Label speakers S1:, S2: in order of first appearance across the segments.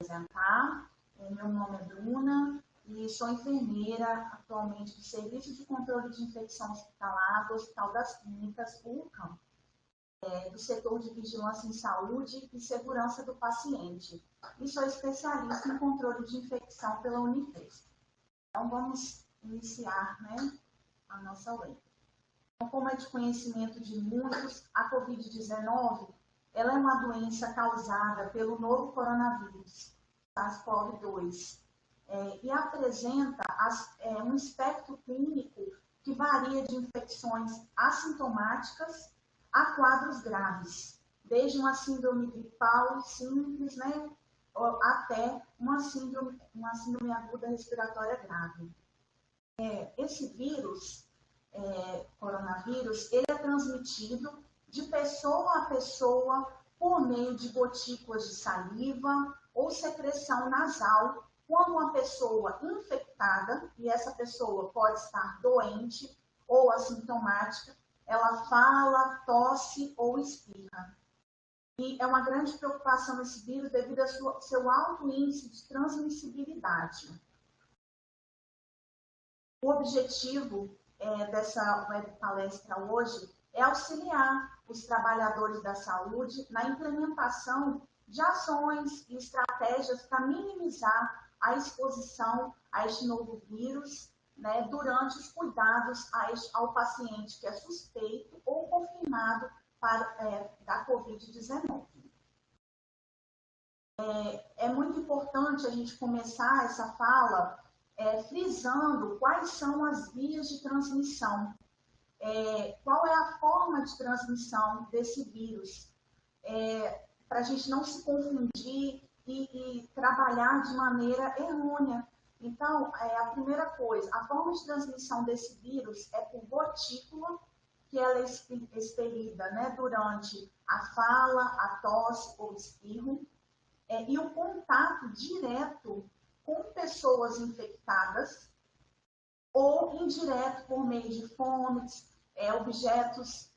S1: apresentar. Meu nome é Bruna e sou enfermeira atualmente do Serviço de Controle de Infecção Hospitalar do Hospital das Clínicas, UCAM, do setor de Vigilância em Saúde e Segurança do Paciente. E sou especialista em controle de infecção pela Unifesp. Então, vamos iniciar, a nossa web. Então, como é de conhecimento de muitos, a Covid-19 ela é uma doença causada pelo novo coronavírus, SARS-CoV-2, e apresenta um espectro clínico que varia de infecções assintomáticas a quadros graves, desde uma síndrome gripal simples, até uma síndrome aguda respiratória grave. Esse vírus, coronavírus, ele é transmitido de pessoa a pessoa por meio de gotículas de saliva ou secreção nasal, quando uma pessoa infectada, e essa pessoa pode estar doente ou assintomática, ela fala, tosse ou espirra. E é uma grande preocupação esse vírus devido ao seu alto índice de transmissibilidade. O objetivo dessa web palestra hoje é auxiliar os trabalhadores da saúde na implementação de ações e estratégias para minimizar a exposição a este novo vírus, durante os cuidados ao paciente que é suspeito ou confirmado da Covid-19. É muito importante a gente começar essa fala frisando quais são as vias de transmissão, qual é a forma de transmissão desse vírus, para a gente não se confundir e trabalhar de maneira errônea. Então, a primeira coisa, a forma de transmissão desse vírus é por gotícula, que ela é expelida durante a fala, a tosse ou espirro, e o contato direto com pessoas infectadas ou indireto por meio de fomes, objetos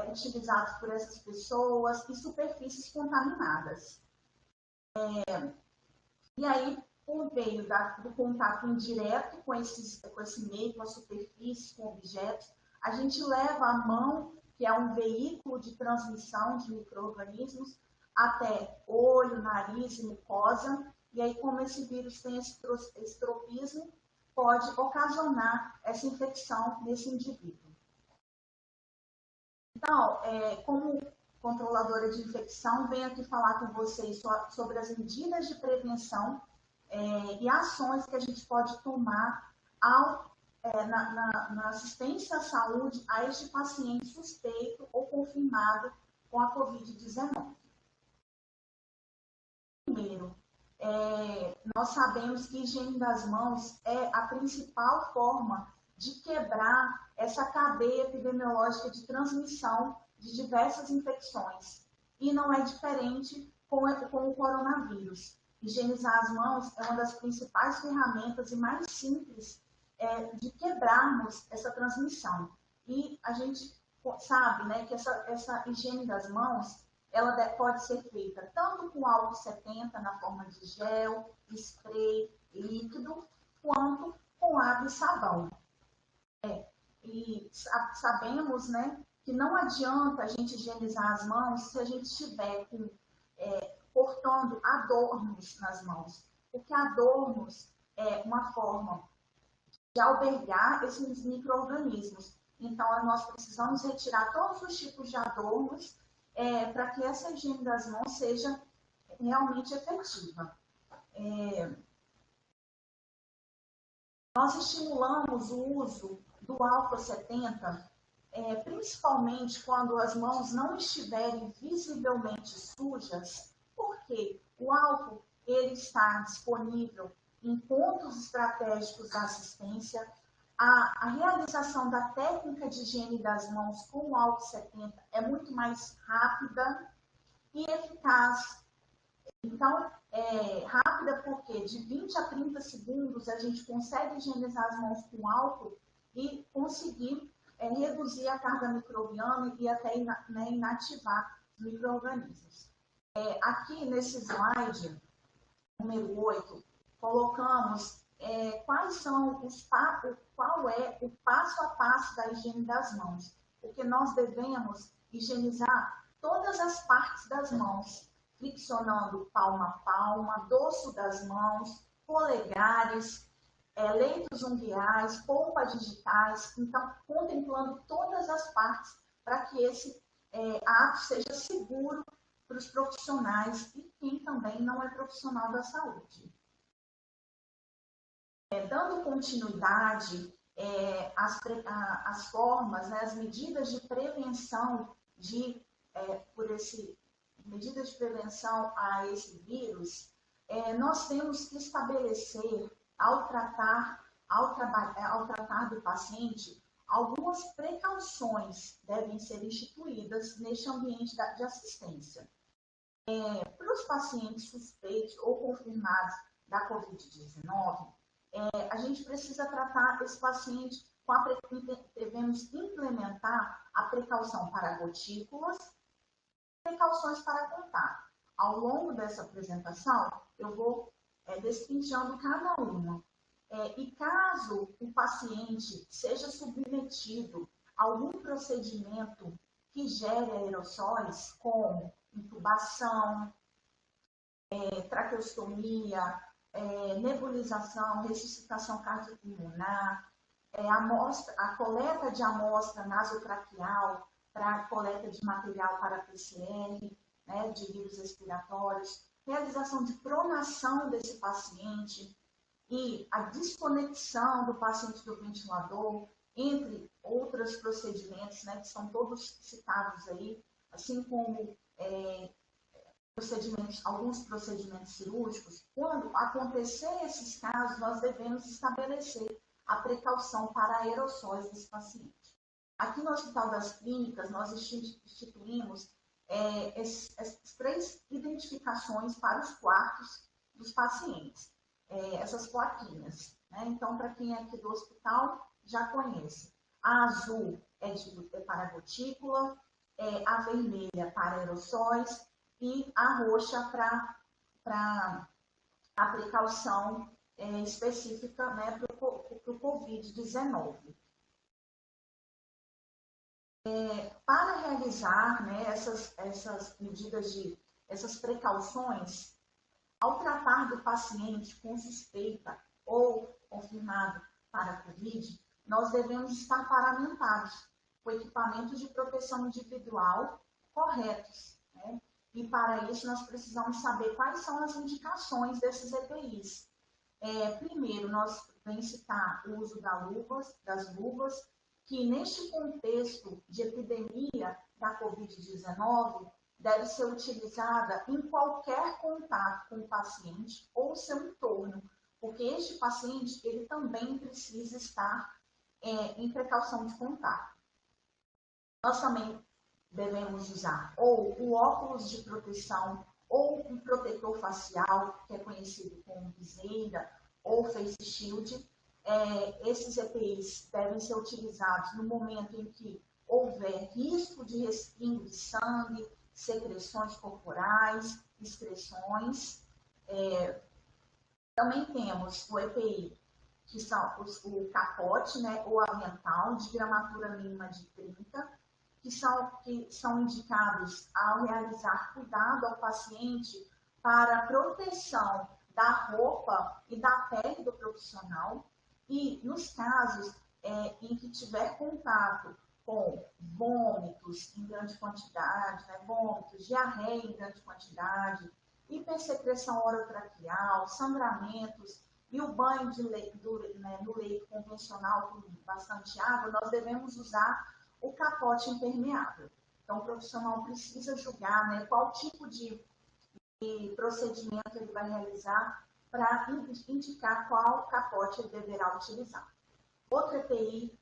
S1: utilizados por essas pessoas e superfícies contaminadas. E aí, por meio do contato indireto com esse meio, com a superfície, com objetos, a gente leva a mão, que é um veículo de transmissão de micro-organismos, até olho, nariz e mucosa. E aí, como esse vírus tem esse tropismo, pode ocasionar essa infecção nesse indivíduo. Então, como controladora de infecção, venho aqui falar com vocês sobre as medidas de prevenção e ações que a gente pode tomar na assistência à saúde a este paciente suspeito ou confirmado com a Covid-19. Primeiro, nós sabemos que higiene das mãos é a principal forma de quebrar essa cadeia epidemiológica de transmissão de diversas infecções. E não é diferente com o coronavírus. Higienizar as mãos é uma das principais ferramentas e mais simples de quebrarmos essa transmissão. E a gente sabe que essa higiene das mãos ela pode ser feita tanto com álcool 70 na forma de gel, spray, líquido, quanto com água e sabão. E sabemos, que não adianta a gente higienizar as mãos se a gente estiver portando adornos nas mãos, porque adornos é uma forma de albergar esses micro-organismos. Então, nós precisamos retirar todos os tipos de adornos para que essa higiene das mãos seja realmente efetiva. Nós estimulamos o uso do álcool 70, principalmente quando as mãos não estiverem visivelmente sujas, porque o álcool ele está disponível em pontos estratégicos da assistência. A realização da técnica de higiene das mãos com o álcool 70 é muito mais rápida e eficaz. Então, rápida porque de 20 a 30 segundos a gente consegue higienizar as mãos com álcool e conseguir reduzir a carga microbiana e até inativar os micro-organismos. Aqui nesse slide, número 8, colocamos qual é o passo a passo da higiene das mãos, porque nós devemos higienizar todas as partes das mãos, friccionando palma a palma, dorso das mãos, polegares, leitos unguiais, polpas digitais, então contemplando todas as partes para que esse ato seja seguro para os profissionais e quem também não é profissional da saúde. Dando continuidade às formas, né, as medidas de prevenção medidas de prevenção a esse vírus, nós temos que estabelecer, ao tratar do paciente, algumas precauções devem ser instituídas neste ambiente de assistência. Para os pacientes suspeitos ou confirmados da Covid-19, a gente precisa tratar esse paciente devemos implementar a precaução para gotículas, precauções para contato. Ao longo dessa apresentação, eu vou destrinchando cada uma. E caso o paciente seja submetido a algum procedimento que gere aerossóis, como intubação, traqueostomia, nebulização, ressuscitação cardiopulmonar, a coleta de amostra nasotraqueal para coleta de material para PCR, né, de vírus respiratórios, realização de pronação desse paciente e a desconexão do paciente do ventilador, entre outros procedimentos, né, que são todos citados aí, assim como alguns procedimentos cirúrgicos. Quando acontecer esses casos, nós devemos estabelecer a precaução para aerossóis desse paciente. Aqui no Hospital das Clínicas, nós instituímos essas 3 identificações para os quartos dos pacientes, essas plaquinhas, né? Então, para quem é aqui do hospital, já conhece. A azul é para gotícula, a vermelha para aerossóis e a roxa para a precaução específica, né, para o Covid-19. Para realizar, né, essas medidas essas precauções, ao tratar do paciente com suspeita ou confirmado para a Covid, nós devemos estar paramentados com equipamentos de proteção individual corretos, né? E para isso nós precisamos saber quais são as indicações desses EPIs. Primeiro, nós vamos citar o uso das luvas, que neste contexto de epidemia da Covid-19, deve ser utilizada em qualquer contato com o paciente ou seu entorno, porque este paciente ele também precisa estar em precaução de contato. Nós também devemos usar ou o óculos de proteção ou um protetor facial, que é conhecido como viseira ou face shield. Esses EPIs devem ser utilizados no momento em que houver risco de respingo de sangue, secreções corporais, excreções. Também temos o EPI, que são o capote, né, ou avental, de gramatura mínima de 30, que são indicados ao realizar cuidado ao paciente para proteção da roupa e da pele do profissional. E nos casos em que tiver contato com vômitos em grande quantidade, né, vômitos, diarreia em grande quantidade, hipersecreção orotraqueal, sangramentos e o banho no leito convencional com bastante água, nós devemos usar o capote impermeável. Então, o profissional precisa julgar, né, qual tipo de procedimento ele vai realizar para indicar qual capote ele deverá utilizar. Outro EPI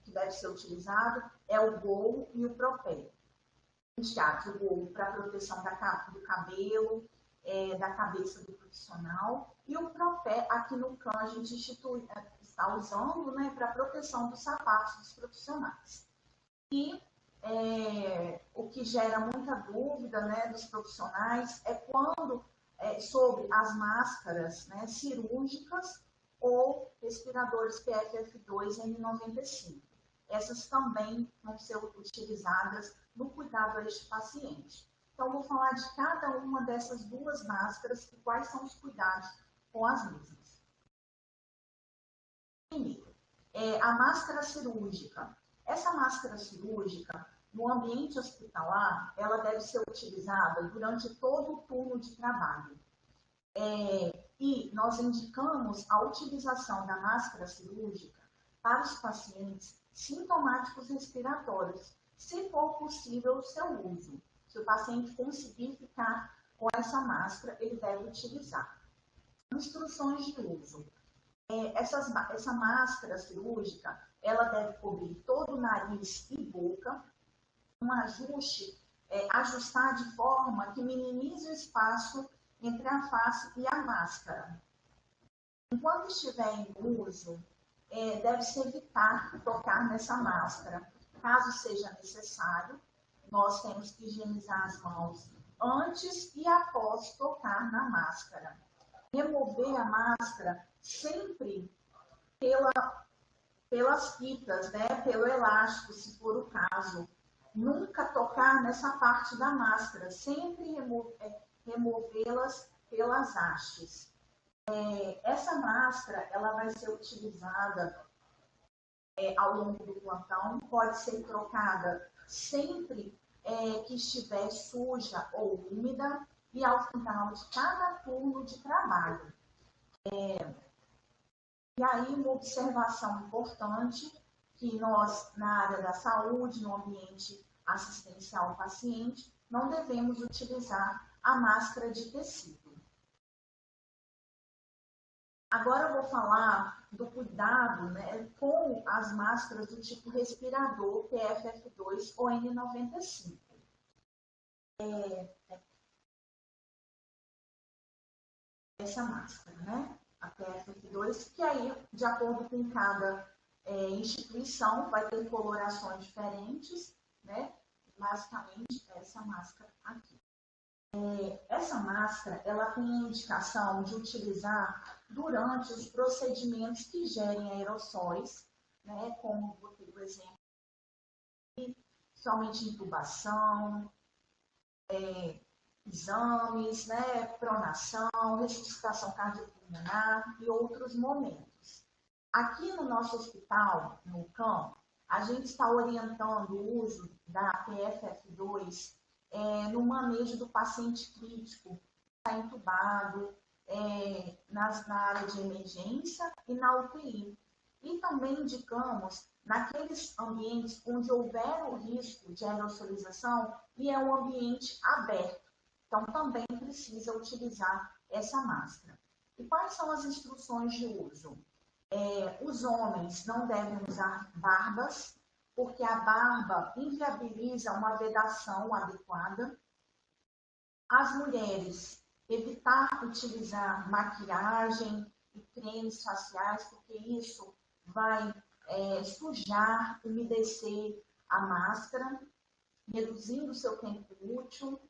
S1: que deve ser utilizado é o gorro e o propé. Indicados o gorro para proteção do cabelo, da cabeça do profissional, e o propé, aqui no CAN, a gente está usando, né, para proteção dos sapatos dos profissionais. E o que gera muita dúvida, né, dos profissionais é quando sobre as máscaras, né, cirúrgicas ou respiradores PFF2 N95. Essas também vão ser utilizadas no cuidado a este paciente. Então, vou falar de cada uma dessas duas máscaras e quais são os cuidados com as mesmas. Primeiro, a máscara cirúrgica. Essa máscara cirúrgica, no ambiente hospitalar, ela deve ser utilizada durante todo o turno de trabalho. E nós indicamos a utilização da máscara cirúrgica para os pacientes sintomáticos respiratórios, se for possível o seu uso. Se o paciente conseguir ficar com essa máscara, ele deve utilizar. Instruções de uso. Essa máscara cirúrgica, ela deve cobrir todo o nariz e boca, um ajuste, ajustar de forma que minimize o espaço entre a face e a máscara. Enquanto estiver em uso, deve-se evitar tocar nessa máscara. Caso seja necessário, nós temos que higienizar as mãos antes e após tocar na máscara. Remover a máscara sempre pelas fitas, né? Pelo elástico, se for o caso. Nunca tocar nessa parte da máscara, sempre removê-las pelas hastes. Essa máscara, ela vai ser utilizada ao longo do plantão, pode ser trocada sempre que estiver suja ou úmida e ao final de cada turno de trabalho. E aí, uma observação importante, que nós, na área da saúde, no ambiente assistencial ao paciente, não devemos utilizar a máscara de tecido. Agora eu vou falar do cuidado, né, com as máscaras do tipo respirador, PFF2 ou N95. Essa máscara, né, a PFF2, que aí, de acordo com cada instituição, vai ter colorações diferentes, né, basicamente essa máscara aqui. Essa máscara, ela tem a indicação de utilizar durante os procedimentos que gerem aerossóis, né, como botei o exemplo, somente intubação, exames, né, pronação, ressuscitação cardiopulmonar e outros momentos. Aqui no nosso hospital, no CAM, a gente está orientando o uso da PFF2 no manejo do paciente crítico, que está entubado, na área de emergência e na UTI. E também indicamos naqueles ambientes onde houver o risco de aerossolização e é um ambiente aberto. Então, também precisa utilizar essa máscara. E quais são as instruções de uso? Os homens não devem usar barbas, porque a barba inviabiliza uma vedação adequada. As mulheres, evitar utilizar maquiagem e cremes faciais, porque isso vai sujar, umedecer a máscara, reduzindo o seu tempo útil.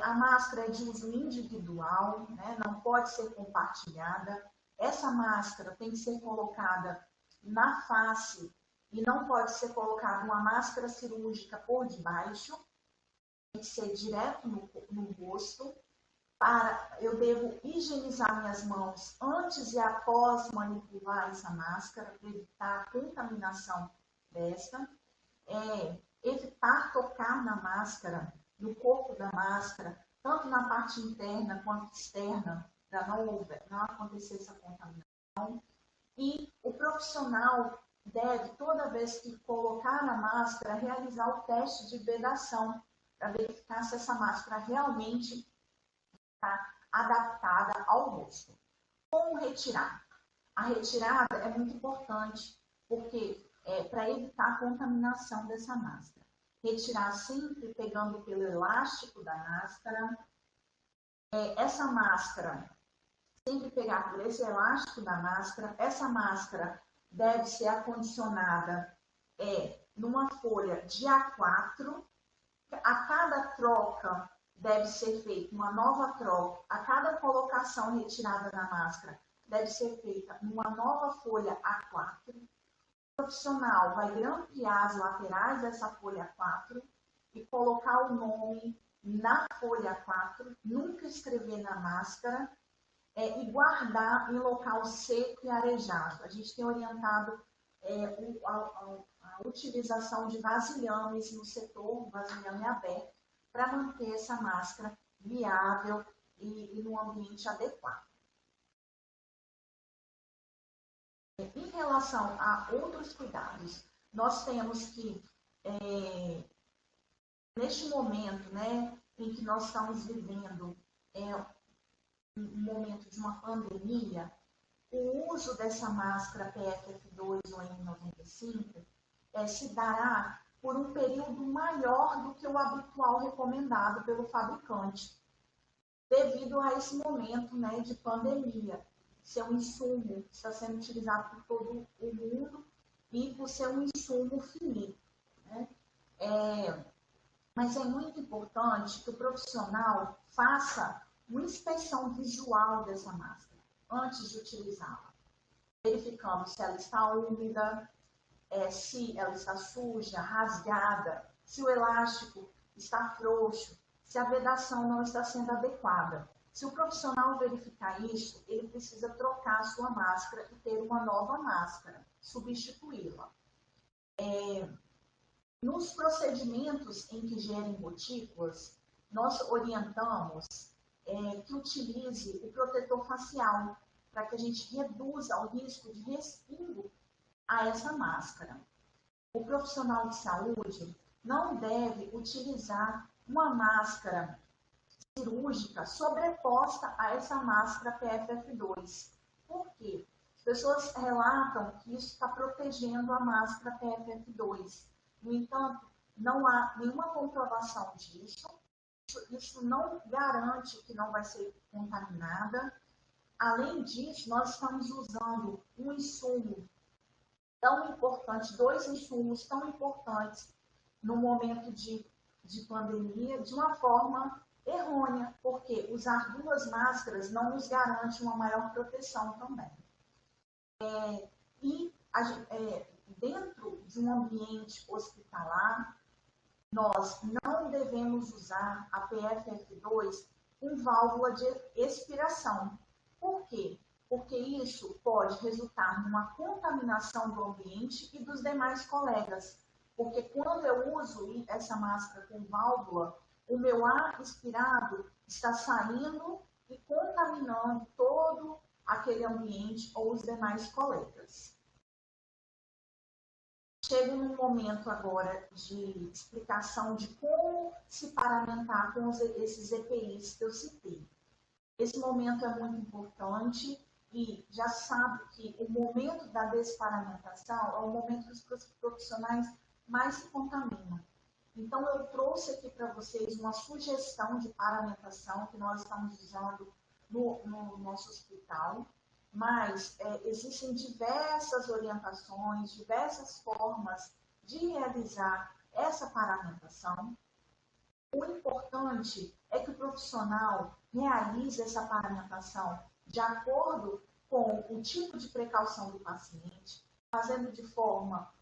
S1: A máscara é de uso individual, né? Não pode ser compartilhada. Essa máscara tem que ser colocada na face e não pode ser colocada uma máscara cirúrgica por debaixo. Tem que ser direto no rosto. Eu devo higienizar minhas mãos antes e após manipular essa máscara, para evitar a contaminação desta. Evitar tocar na máscara, no corpo da máscara, tanto na parte interna quanto externa, para não acontecer essa contaminação. E o profissional deve, toda vez que colocar a máscara, realizar o teste de vedação, para verificar se essa máscara realmente está adaptada ao rosto. Como retirar? A retirada é muito importante, porque para evitar a contaminação dessa máscara. Retirar sempre pegando pelo elástico da máscara. Essa máscara, sempre pegar por esse elástico da máscara. Essa máscara deve ser acondicionada numa folha de A4. A cada troca deve ser feita uma nova troca. A cada colocação retirada da máscara, deve ser feita uma nova folha A4. O profissional vai grampear as laterais dessa folha A4 e colocar o nome na folha A4, nunca escrever na máscara, e guardar em local seco e arejado. A gente tem orientado a utilização de vasilhames no setor, vasilhame aberto, para manter essa máscara viável e no ambiente adequado. Em relação a outros cuidados, nós temos que, neste momento, né, em que nós estamos vivendo um momento de uma pandemia, o uso dessa máscara PFF2 ou N95 se dará por um período maior do que o habitual recomendado pelo fabricante, devido a esse momento, né, de pandemia. Ser um insumo que está sendo utilizado por todo o mundo e por ser um insumo finito, né? Mas é muito importante que o profissional faça uma inspeção visual dessa máscara antes de utilizá-la, verificando se ela está úmida, se ela está suja, rasgada, se o elástico está frouxo, se a vedação não está sendo adequada. Se o profissional verificar isso, ele precisa trocar a sua máscara e ter uma nova máscara, substituí-la. Nos procedimentos em que gerem gotículas, nós orientamos que utilize o protetor facial, para que a gente reduza o risco de respingo a essa máscara. O profissional de saúde não deve utilizar uma máscara cirúrgica sobreposta a essa máscara PFF2. Por quê? As pessoas relatam que isso está protegendo a máscara PFF2. No entanto, não há nenhuma comprovação disso. Isso não garante que não vai ser contaminada. Além disso, nós estamos usando um insumo tão importante, dois insumos tão importantes no momento de pandemia, de uma forma errônea, porque usar duas máscaras não nos garante uma maior proteção também. Dentro de um ambiente hospitalar, nós não devemos usar a PFF2 com válvula de expiração. Por quê? Porque isso pode resultar numa contaminação do ambiente e dos demais colegas. Porque quando eu uso essa máscara com válvula, o meu ar expirado está saindo e contaminando todo aquele ambiente ou os demais colegas. Chego num momento agora de explicação de como se paramentar com esses EPIs que eu citei. Esse momento é muito importante e já sabe que o momento da desparamentação é o momento que os profissionais mais se contaminam. Então, eu trouxe aqui para vocês uma sugestão de paramentação que nós estamos usando no nosso hospital, mas existem diversas orientações, diversas formas de realizar essa paramentação. O importante é que o profissional realize essa paramentação de acordo com o tipo de precaução do paciente, fazendo de forma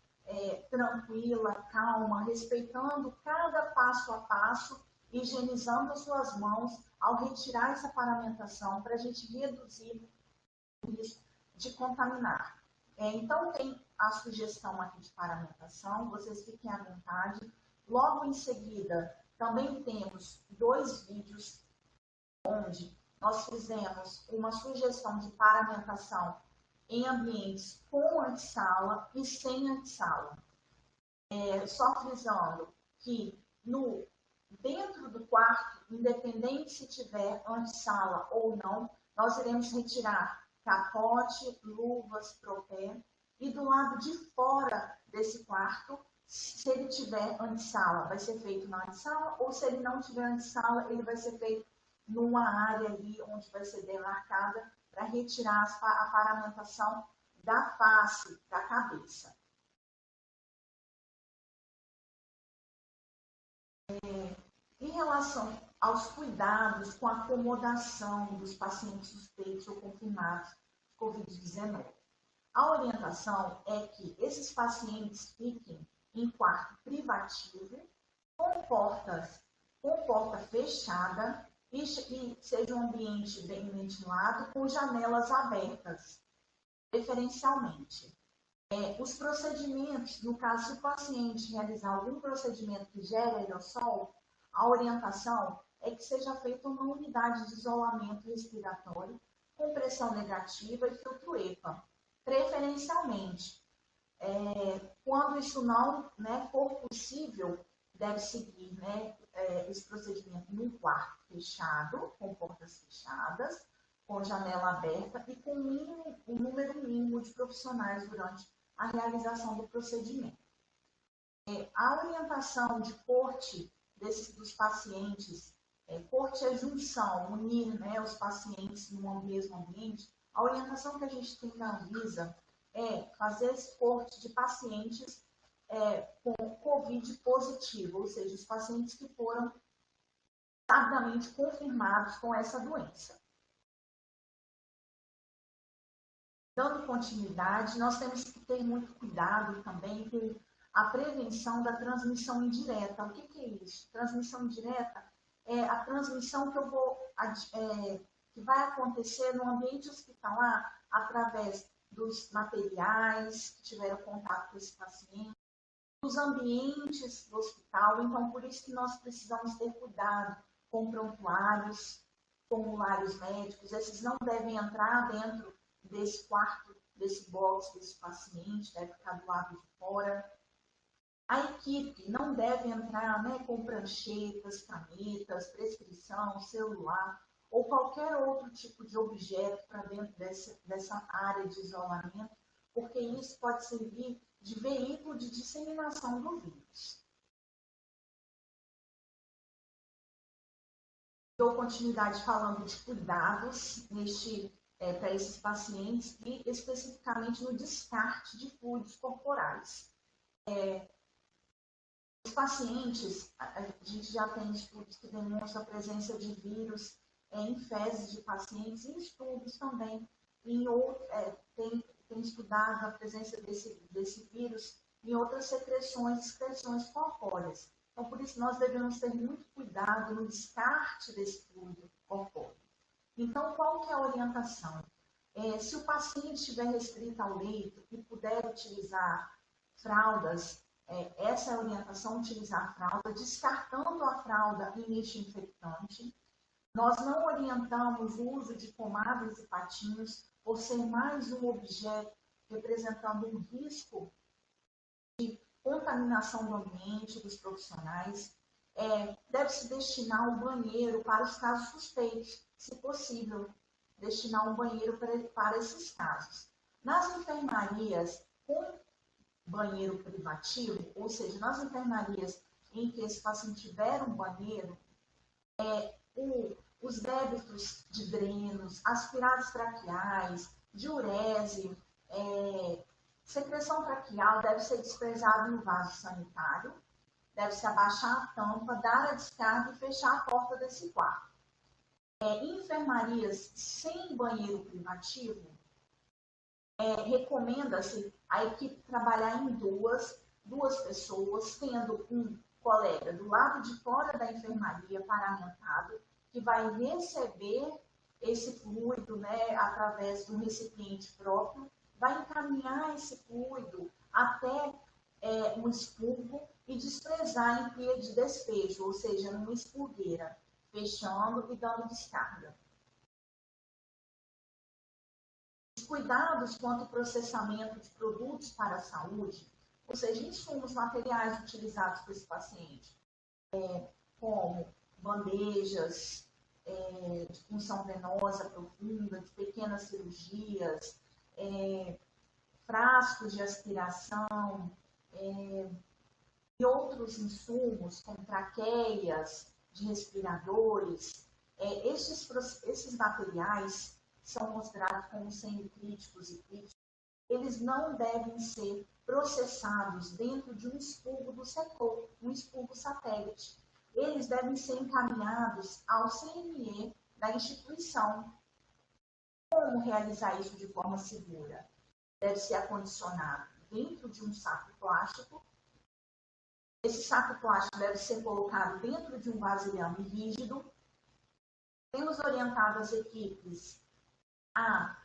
S1: tranquila, calma, respeitando cada passo a passo, higienizando as suas mãos ao retirar essa paramentação para a gente reduzir o risco de contaminar. Então, tem a sugestão aqui de paramentação, vocês fiquem à vontade. Logo em seguida, também temos 2 vídeos onde nós fizemos uma sugestão de paramentação em ambientes com antessala e sem antessala. Só frisando que dentro do quarto, independente se tiver antessala ou não, nós iremos retirar capote, luvas, tropé, e do lado de fora desse quarto, se ele tiver antessala, vai ser feito na antessala, ou se ele não tiver antessala, ele vai ser feito numa área ali onde vai ser demarcada para retirar a paramentação da face, da cabeça. Em relação aos cuidados com a acomodação dos pacientes suspeitos ou confirmados de Covid-19, a orientação é que esses pacientes fiquem em quarto privativo, com porta fechada e seja um ambiente bem ventilado, com janelas abertas, preferencialmente. Os procedimentos, no caso, se o paciente realizar algum procedimento que gere aerossol, a orientação é que seja feita uma unidade de isolamento respiratório com pressão negativa e filtro EPA, preferencialmente. Quando isso não for possível, deve seguir esse procedimento num quarto fechado, com portas fechadas, com janela aberta e com um número mínimo de profissionais durante a realização do procedimento. A orientação de corte dos pacientes, corte é junção, unir os pacientes no mesmo ambiente. A orientação que a gente tem na Anvisa é fazer esse corte de pacientes com Covid positivo, ou seja, os pacientes que foram rapidamente confirmados com essa doença. Dando continuidade, nós temos que ter muito cuidado também com a prevenção da transmissão indireta. O que é isso? Transmissão indireta é a transmissão que vai acontecer no ambiente hospitalar através dos materiais que tiveram contato com esse paciente, dos ambientes do hospital. Então, por isso que nós precisamos ter cuidado com prontuários, formulários médicos. Esses não devem entrar dentro desse quarto, desse box, desse paciente, deve ficar do lado de fora. A equipe não deve entrar com pranchetas, canetas, prescrição, celular ou qualquer outro tipo de objeto para dentro dessa área de isolamento, porque isso pode servir de veículo de disseminação do vírus. Dou continuidade falando de cuidados para esses pacientes e especificamente no descarte de fluidos corporais. Os pacientes, a gente já tem estudos que demonstram a presença de vírus em fezes de pacientes e estudos também tem estudado a presença desse vírus em outras excreções corpóreas. Então, por isso, nós devemos ter muito cuidado no descarte desse fluido corpóreo. Então, qual que é a orientação? Se o paciente estiver restrito ao leito e puder utilizar fraldas, essa é a orientação, utilizar a fralda, descartando a fralda em lixo infectante. Nós não orientamos o uso de pomadas e patinhos, por ser mais um objeto representando um risco de contaminação do ambiente, dos profissionais. Deve-se destinar um banheiro para os casos suspeitos, se possível, destinar um banheiro para esses casos. Nas enfermarias com banheiro privativo, ou seja, nas enfermarias em que esse paciente tiver um banheiro, os débitos de drenos, aspirados traqueais, diurese, secreção traqueal deve ser desprezado no vaso sanitário, deve-se abaixar a tampa, dar a descarga e fechar a porta desse quarto. Em enfermarias sem banheiro privativo, recomenda-se a equipe trabalhar em duas pessoas, tendo um colega do lado de fora da enfermaria paramentado, que vai receber esse fluido através de um recipiente próprio, vai encaminhar esse fluido até um expurgo e desprezar em pia de despejo, ou seja, numa expurgueira, fechando e dando descarga. Os cuidados quanto ao processamento de produtos para a saúde, ou seja, insumos materiais utilizados por esse paciente, como bandejas de punção venosa profunda, de pequenas cirurgias, frascos de aspiração e outros insumos, como traqueias de respiradores. Esses materiais são considerados como sendo críticos e críticos. Eles não devem ser processados dentro de um expurgo do setor, um expurgo satélite. eles devem ser encaminhados ao CNE da instituição. Como realizar isso de forma segura? Deve ser acondicionado dentro de um saco plástico. Esse saco plástico deve ser colocado dentro de um vasilhame rígido. Temos orientado as equipes a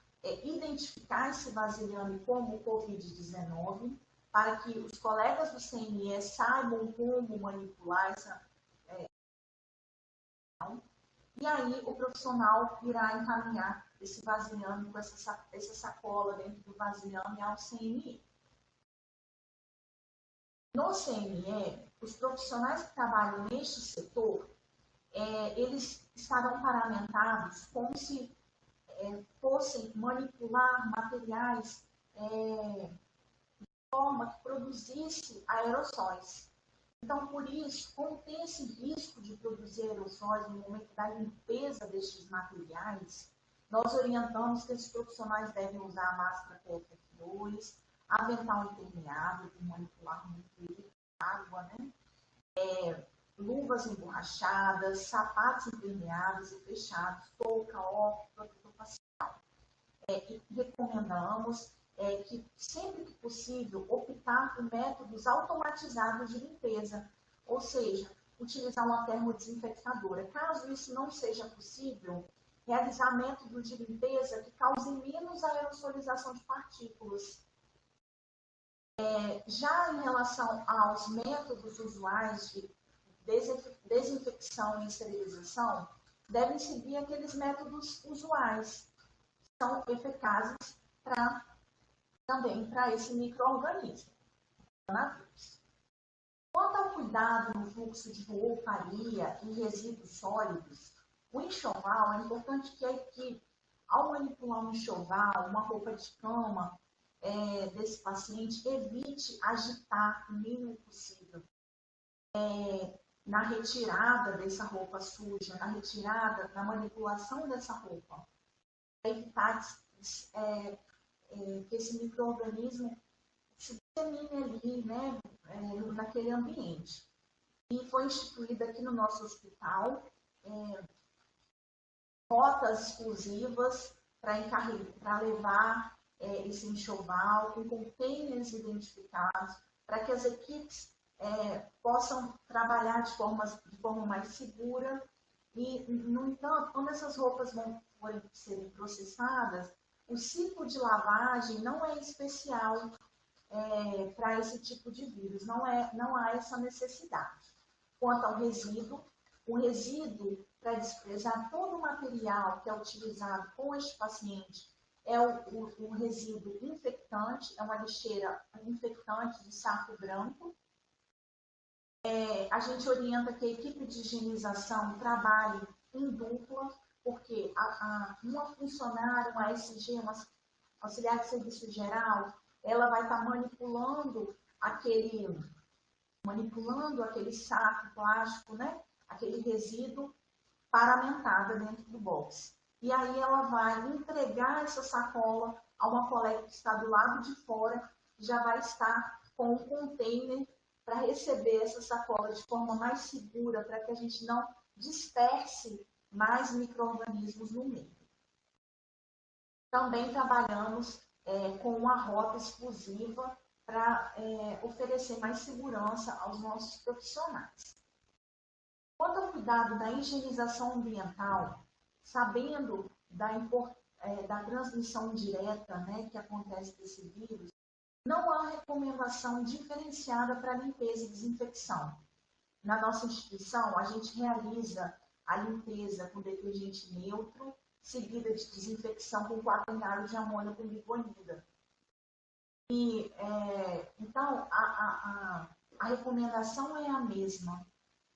S1: identificar esse vasilhame como Covid-19, para que os colegas do CNE saibam como manipular essa. E aí o profissional irá encaminhar esse vasilhame com essa sacola dentro do vasilhame ao CNE. No CNE, os profissionais que trabalham neste setor, eles estarão paramentados como se fossem manipular materiais de forma que produzisse aerossóis. Então, por isso, como tem esse risco de produzir aerossóis no momento da limpeza destes materiais, nós orientamos que esses profissionais devem usar máscara PFF2, avental impermeável, para manipular muito água, né? Luvas emborrachadas, sapatos impermeáveis e fechados, touca, óculos, protetor facial. E recomendamos que, sempre que possível, optar por métodos automatizados de limpeza, ou seja, utilizar uma termodesinfectadora. Caso isso não seja possível, realizar métodos de limpeza que causem menos aerosolização de partículas. Já em relação aos métodos usuais de desinfecção e esterilização, devem seguir aqueles métodos usuais, que são eficazes também para esse micro-organismo. Quanto ao cuidado no fluxo de rouparia e resíduos sólidos, o enxoval, é importante que a equipe, ao manipular um enxoval, uma roupa de cama desse paciente, evite agitar o mínimo possível na retirada dessa roupa suja, na manipulação dessa roupa, para evitar que esse micro-organismo se dissemine ali, né, naquele ambiente. E foi instituída aqui no nosso hospital rotas exclusivas para levar esse enxoval com containers identificados, para que as equipes possam trabalhar de forma mais segura. E, no entanto, quando essas roupas forem serem processadas, o ciclo de lavagem não é especial para esse tipo de vírus, não há essa necessidade. Quanto ao resíduo, o resíduo, para desprezar todo o material que é utilizado com este paciente, é o resíduo infectante, é uma lixeira infectante de saco branco. A gente orienta que a equipe de higienização trabalhe em dupla, porque uma funcionária, uma ASG, uma auxiliar de serviço geral, ela vai estar manipulando aquele saco plástico, né? Aquele resíduo paramentado dentro do box. E aí ela vai entregar essa sacola a uma colega que está do lado de fora, que já vai estar com um container para receber essa sacola de forma mais segura, para que a gente não disperse mais micro-organismos no meio. Também trabalhamos com uma rota exclusiva para oferecer mais segurança aos nossos profissionais. Quanto ao cuidado da higienização ambiental, sabendo da transmissão direta, né, que acontece desse vírus, não há recomendação diferenciada para limpeza e desinfecção. Na nossa instituição, a gente realiza a limpeza com detergente neutro, seguida de desinfecção com quaternário de amônio com biclonida. E, então, a recomendação é a mesma.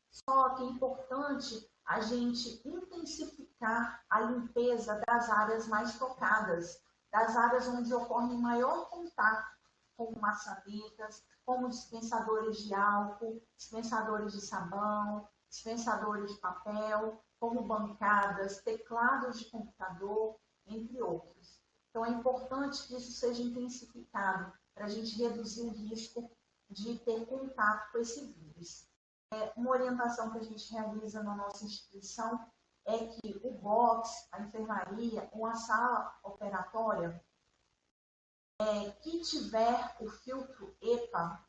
S1: Só que é importante a gente intensificar a limpeza das áreas mais tocadas, das áreas onde ocorre maior contato, como maçanetas, como dispensadores de álcool, dispensadores de sabão, dispensadores de papel, como bancadas, teclados de computador, entre outros. Então, é importante que isso seja intensificado para a gente reduzir o risco de ter contato com esse vírus. Uma orientação que a gente realiza na nossa instituição é que o box, a enfermaria ou a sala operatória que tiver o filtro EPA,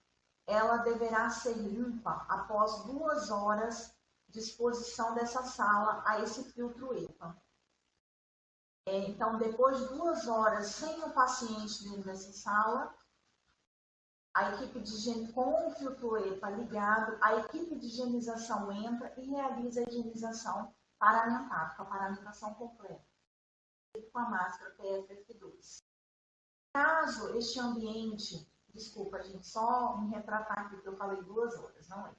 S1: ela deverá ser limpa após 2 horas de exposição dessa sala a esse filtro EPA. Então, depois de 2 horas sem o paciente dentro dessa sala, a equipe de higiene com o filtro EPA ligado, a equipe de higienização entra e realiza a higienização paramentada, com a paramentação completa, com a máscara PFF2. Caso este ambiente, desculpa, gente, só me retratar aqui que eu falei 2 horas, não é?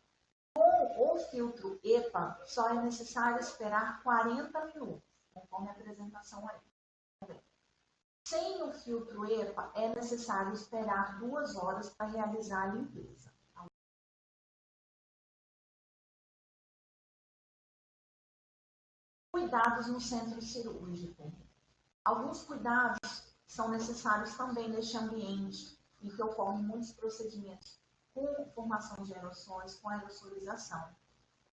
S1: Com o filtro EPA, só é necessário esperar 40 minutos, conforme a apresentação aí. Sem o filtro EPA, é necessário esperar 2 horas para realizar a limpeza. Cuidados no centro cirúrgico. Alguns cuidados são necessários também neste ambiente em que ocorrem muitos procedimentos com formação de aerossóis, com aerosolização.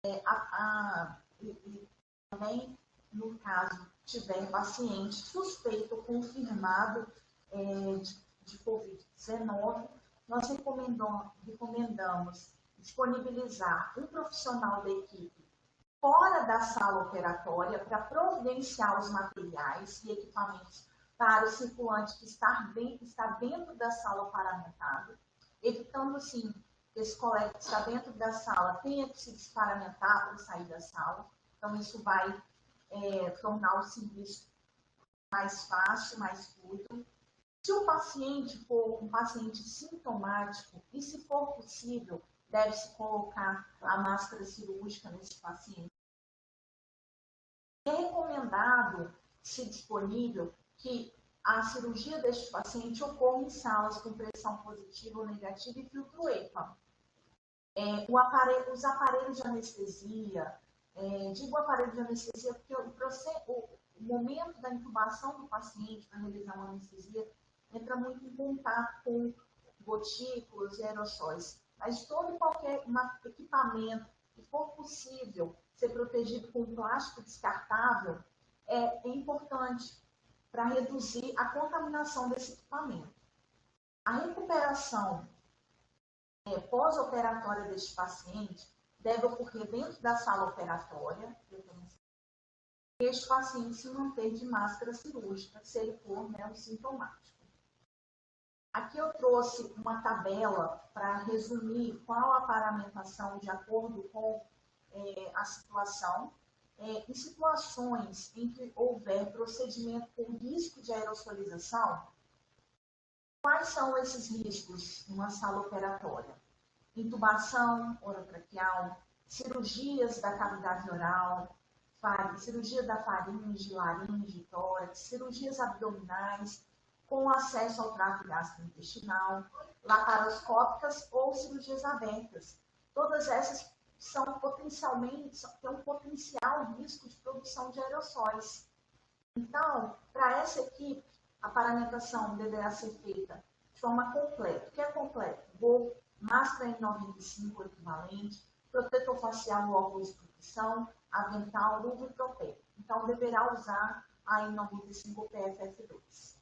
S1: E também, no caso, tiver paciente suspeito ou confirmado de Covid-19, nós recomendamos disponibilizar um profissional da equipe fora da sala operatória para providenciar os materiais e equipamentos para o circulante que está dentro da sala paramentada, evitando, sim, que esse colega que está dentro da sala tenha que se desparamentar para sair da sala. Então, isso vai tornar o serviço mais fácil, mais fluido. Se o paciente for um paciente sintomático e, se for possível, deve-se colocar a máscara cirúrgica nesse paciente. É recomendado, se disponível, que a cirurgia deste paciente ocorra em salas com pressão positiva ou negativa e filtro EPA. Os aparelhos de anestesia, digo aparelho de anestesia porque o momento da intubação do paciente para realizar uma anestesia entra muito em contato com gotículas e aerossóis. Mas todo e qualquer equipamento que for possível ser protegido com plástico descartável é importante para reduzir a contaminação desse equipamento. A recuperação pós-operatória deste paciente deve ocorrer dentro da sala operatória, e este paciente se manter de máscara cirúrgica, se ele for um sintomático. Aqui eu trouxe uma tabela para resumir qual a paramentação de acordo com a situação. Em situações em que houver procedimento com risco de aerosolização, quais são esses riscos numa sala operatória? Intubação orotraqueal, cirurgias da cavidade oral, cirurgia da faringe, laringe, tórax, cirurgias abdominais com acesso ao trato gastrointestinal, laparoscópicas ou cirurgias abertas. Todas essas têm um potencial risco de produção de aerossóis. Então, para essa equipe, a paramentação deverá ser feita de forma completa. O que é completo? Máscara N95 equivalente, protetor facial ou óculos de proteção, avental, luva e propé. Então, deverá usar a N95 PFF2.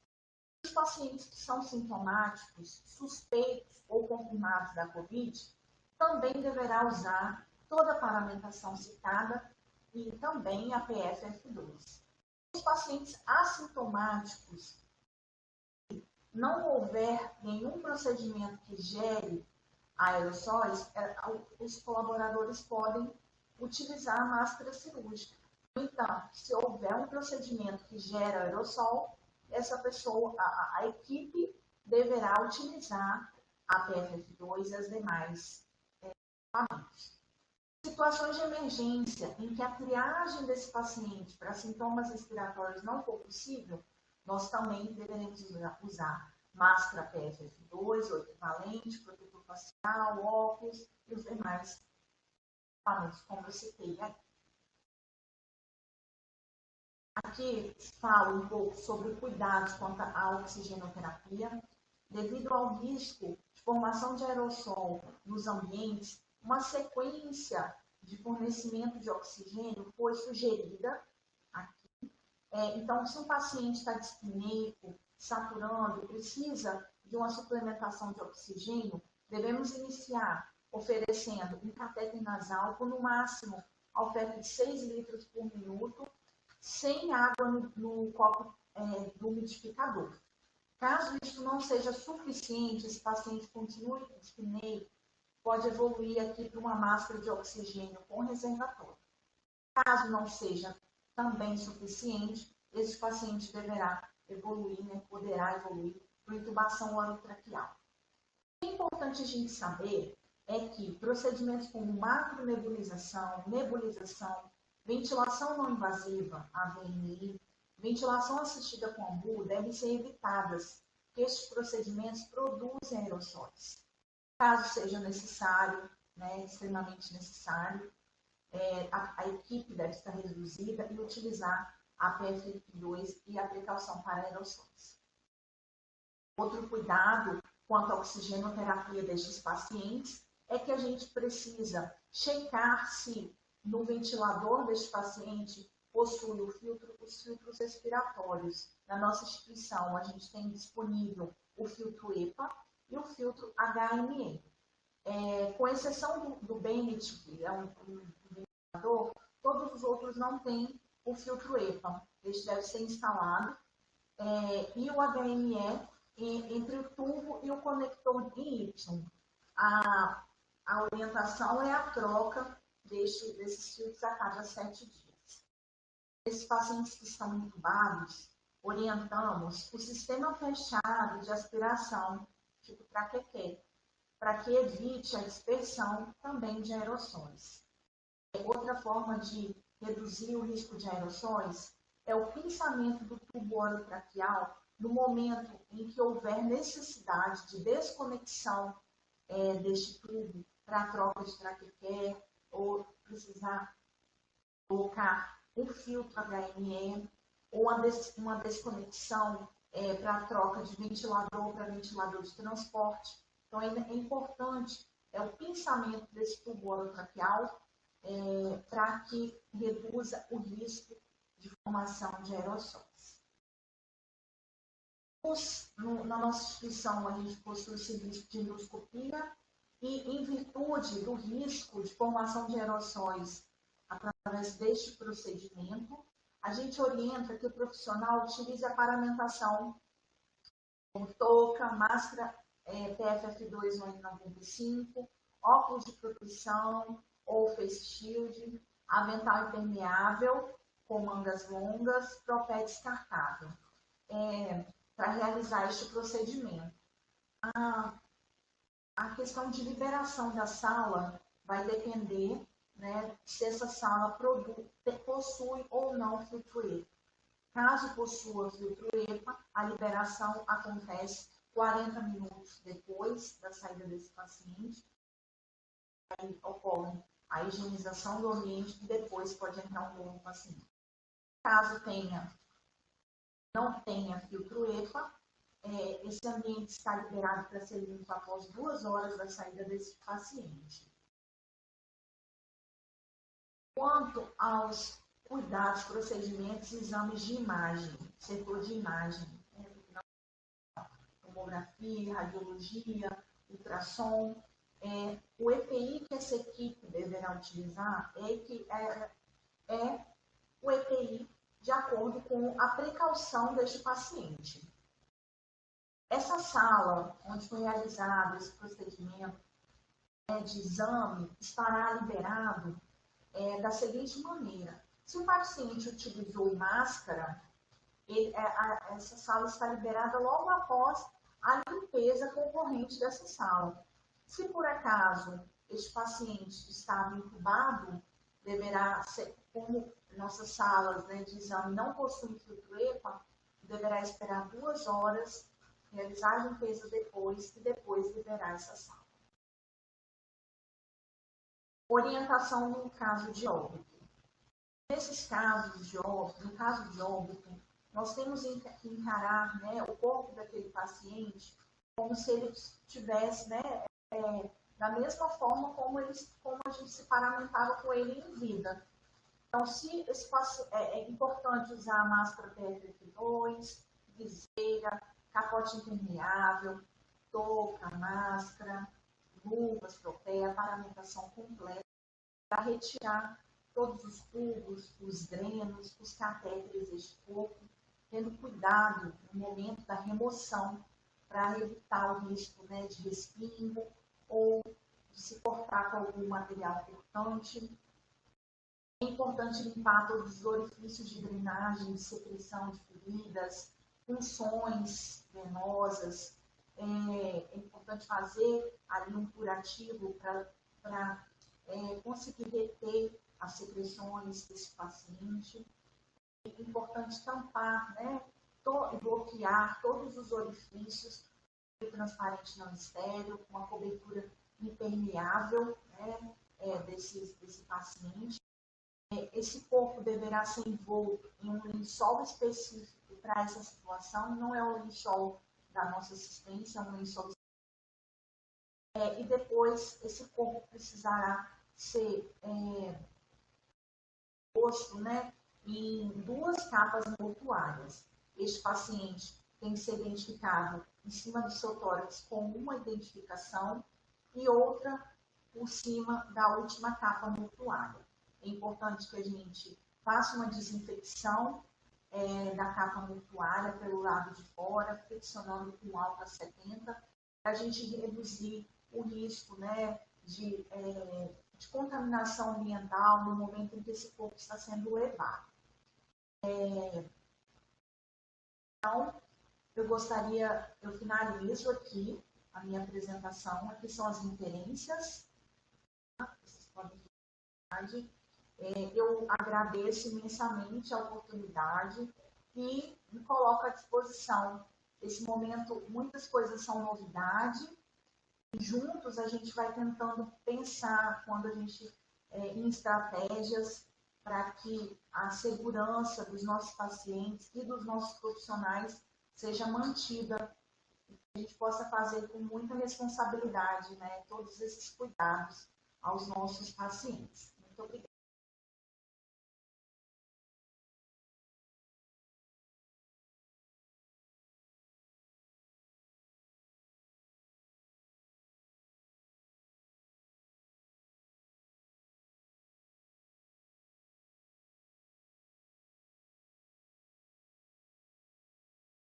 S1: Os pacientes que são sintomáticos, suspeitos ou confirmados da COVID, também deverá usar toda a paramentação citada e também a PFF2. Os pacientes assintomáticos, se não houver nenhum procedimento que gere aerossóis, os colaboradores podem utilizar a máscara cirúrgica. No entanto, se houver um procedimento que gera aerossol, essa pessoa, a equipe deverá utilizar a PFF2 e as demais equipamentos. Situações de emergência em que a triagem desse paciente para sintomas respiratórios não for possível, nós também deveremos usar máscara PFF2 ou equivalente, protetor facial, óculos e os demais equipamentos, como eu citei aqui. Aqui falo um pouco sobre cuidados quanto à oxigenoterapia. Devido ao risco de formação de aerossol nos ambientes, uma sequência de fornecimento de oxigênio foi sugerida aqui. Então, se um paciente está dispneico, saturando, precisa de uma suplementação de oxigênio, devemos iniciar oferecendo um catéter nasal com, no máximo, a oferta de 6 litros por minuto, sem água no copo do umidificador. Caso isso não seja suficiente, esse paciente continue dispneico, pode evoluir aqui para uma máscara de oxigênio com reservatório. Caso não seja também suficiente, esse paciente deverá evoluir, poderá evoluir para intubação orotraqueal. O que é importante a gente saber é que procedimentos como macronebulização, nebulização, ventilação não invasiva, AVNI, ventilação assistida com AMBU devem ser evitadas, porque estes procedimentos produzem aerossóis. Caso seja necessário, extremamente necessário, a equipe deve estar reduzida e utilizar a PFF2 e a precaução para aerossóis. Outro cuidado quanto à oxigenoterapia destes pacientes é que a gente precisa checar se no ventilador deste paciente possui os filtros respiratórios. Na nossa instituição, a gente tem disponível o filtro EPA e o filtro HME. Com exceção do Bennett, que é um ventilador, todos os outros não têm o filtro EPA. Este deve ser instalado. E o HME entre o tubo e o conector Y. A orientação é a troca desses filtros a cada 7 dias. Esses pacientes que estão intubados, orientamos o sistema fechado de aspiração, tipo traquequé, para que evite a dispersão também de aerossóis. Outra forma de reduzir o risco de aerossóis é o pinçamento do tubo orotraqueal no momento em que houver necessidade de desconexão deste tubo para a troca de traquequé ou precisar colocar um filtro HME ou uma desconexão para a troca de ventilador para ventilador de transporte. Então, é importante o pinçamento desse tubo orotraqueal para que reduza o risco de formação de aerossóis. Na nossa instituição, a gente possui o serviço de endoscopia e, em virtude do risco de formação de aerossóis através deste procedimento, a gente orienta que o profissional utilize a paramentação como touca, máscara PFF2 ou N95, óculos de proteção ou face shield, avental impermeável com mangas longas, propé descartável. Para realizar este procedimento. A questão de liberação da sala vai depender se essa sala possui ou não filtro EPA. Caso possua filtro EPA, a liberação acontece 40 minutos depois da saída desse paciente. Aí ocorre a higienização do ambiente e depois pode entrar um novo paciente. Caso não tenha filtro EPA, esse ambiente está liberado para ser limpo após 2 horas da saída desse paciente. Quanto aos cuidados, procedimentos e exames de imagem, setor de imagem, tomografia, radiologia, ultrassom, o EPI que essa equipe deverá utilizar é o EPI de acordo com a precaução deste paciente. Essa sala, onde foi realizado esse procedimento de exame, estará liberado da seguinte maneira. Se o paciente utilizou máscara, essa sala está liberada logo após a limpeza concorrente dessa sala. Se por acaso este paciente estava intubado, deverá ser, como nossas salas de exame não possuem filtro EPA, deverá esperar 2 horas, realizar a limpeza depois e depois liberar essa sala. Orientação no caso de óbito. Nesses casos de óbito, no caso de óbito, nós temos que encarar o corpo daquele paciente como se ele tivesse da mesma forma como a gente se paramentava com ele em vida. Então, se é importante usar máscara PFF2, viseira, capote impermeável, touca, máscara, luvas, tropeia, paramentação completa, para retirar todos os tubos, os drenos, os catéteres deste corpo, tendo cuidado no momento da remoção para evitar o risco, né, de respingo ou de se cortar com algum material cortante. É importante limpar todos os orifícios de drenagem, de secreção de feridas, punções venosas. É importante fazer ali um curativo para conseguir reter as secreções desse paciente. É importante tampar, né, bloquear todos os orifícios, transparente não estéreo, com uma cobertura impermeável, né, desse paciente. Esse corpo deverá ser envolto em um lençol específico para essa situação, não é o lençol da nossa assistência, é um lençol e depois esse corpo precisará ser posto, né, em 2 capas mortuárias. Este paciente tem que ser identificado em cima do seu tórax com uma identificação e outra por cima da última capa mortuária. É importante que a gente faça uma desinfecção da capa mortuária pelo lado de fora, friccionando com álcool a 70, para a gente reduzir o risco, né, de contaminação ambiental no momento em que esse corpo está sendo levado. Então, eu finalizo aqui a minha apresentação. Aqui são as referências. Vocês podem ver. Eu agradeço imensamente a oportunidade e me coloco à disposição. Nesse momento, muitas coisas são novidade, e juntos a gente vai tentando pensar em estratégias para que a segurança dos nossos pacientes e dos nossos profissionais seja mantida, e que a gente possa fazer com muita responsabilidade, né, todos esses cuidados aos nossos pacientes. Muito obrigada.